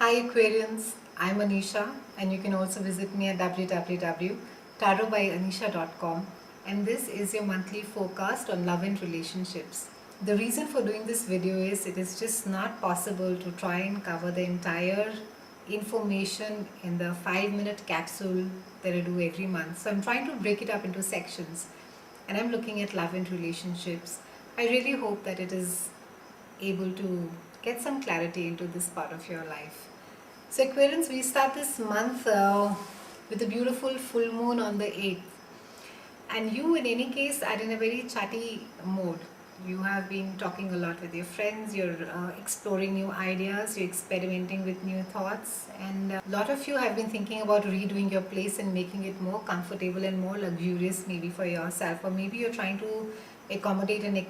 Hi Aquarians, I'm Anisha and you can also visit me at www.tarotbyanisha.com, and this is your monthly forecast on love and relationships. The reason for doing this video is it is just not possible to try and cover the entire information in the 5-minute capsule that I do every month. So I'm trying to break it up into sections and I'm looking at love and relationships. I really hope that it is able to get some clarity into this part of your life. So Aquarians, we start this month with a beautiful full moon on the 8th. And you in any case are in a very chatty mode. You have been talking a lot with your friends, you're exploring new ideas, you're experimenting with new thoughts, and a lot of you have been thinking about redoing your place and making it more comfortable and more luxurious maybe for yourself, or maybe you're trying to accommodate an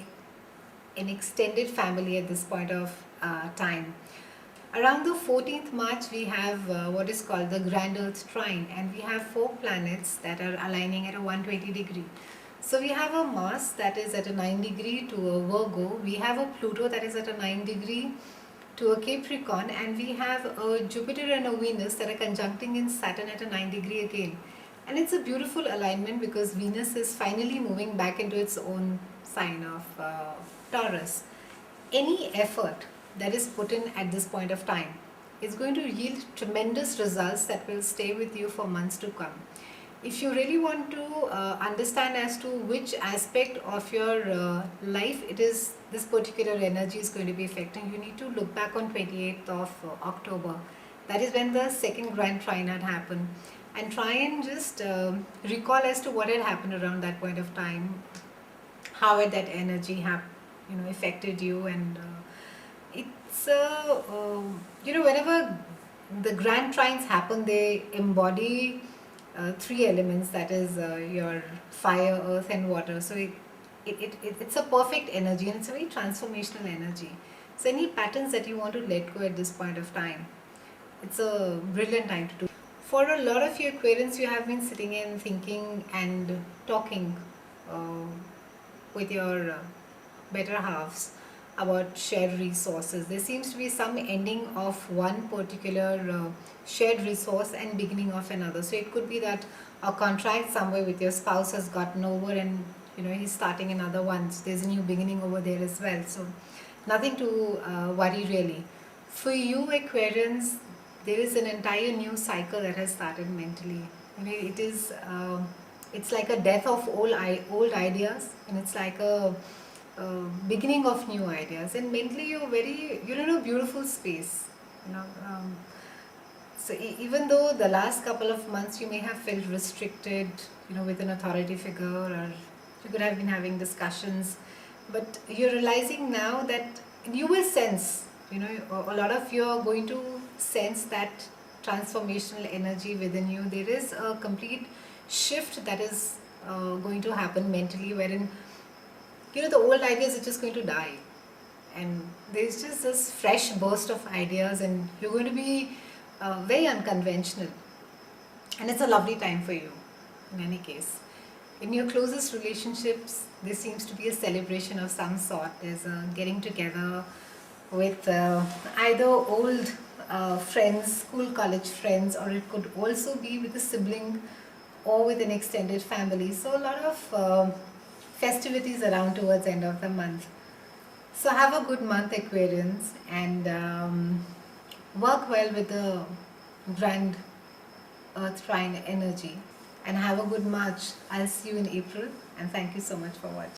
extended family at this point of time. Around the 14th March, we have what is called the Grand Earth Trine, and we have 4 planets that are aligning at a 120 degree. So we have a Mars that is at a 9 degree to a Virgo, we have a Pluto that is at a 9 degree to a Capricorn, and we have a Jupiter and a Venus that are conjuncting in Saturn at a 9 degree again. And it's a beautiful alignment because Venus is finally moving back into its own sign of Taurus. Any effort that is put in at this point of time is going to yield tremendous results that will stay with you for months to come. If you really want to understand as to which aspect of your life it is this particular energy is going to be affecting, you need to look back on 28th of October. That is when the second grand trine had happened, and try and just recall as to what had happened around that point of time, how had that energy affected you, and it's whenever the grand trines happen, they embody three elements, that is your fire, earth and water. So it's a perfect energy and it's a very transformational energy. So any patterns that you want to let go at this point of time, it's a brilliant time to do. For a lot of you Aquarians, you have been sitting and thinking and talking uh, with your better halves about shared resources. There seems to be some ending of one particular shared resource and beginning of another. So it could be that a contract somewhere with your spouse has gotten over, and he's starting another one. So there's a new beginning over there as well. So nothing to worry really. For you Aquarians, there is an entire new cycle that has started mentally. It is it's like a death of old ideas, and it's like a beginning of new ideas. And mentally you're in a beautiful space. you know um, so even though the last couple of months you may have felt restricted with an authority figure, or you could have been having discussions, but you're realizing now that you will sense, a lot of you are going to sense that transformational energy within you. There is a complete shift that is going to happen mentally, wherein the old ideas are just going to die, and there's just this fresh burst of ideas, and you're going to be very unconventional, and it's a lovely time for you. In any case, in your closest relationships, there seems to be a celebration of some sort. There's a getting together with either old friends, school, college friends, or it could also be with a sibling or with an extended family. So a lot of festivities around towards the end of the month. So have a good month Aquarians, and work well with the grand earth trine energy, and have a good March. I'll see you in April, and thank you so much for watching.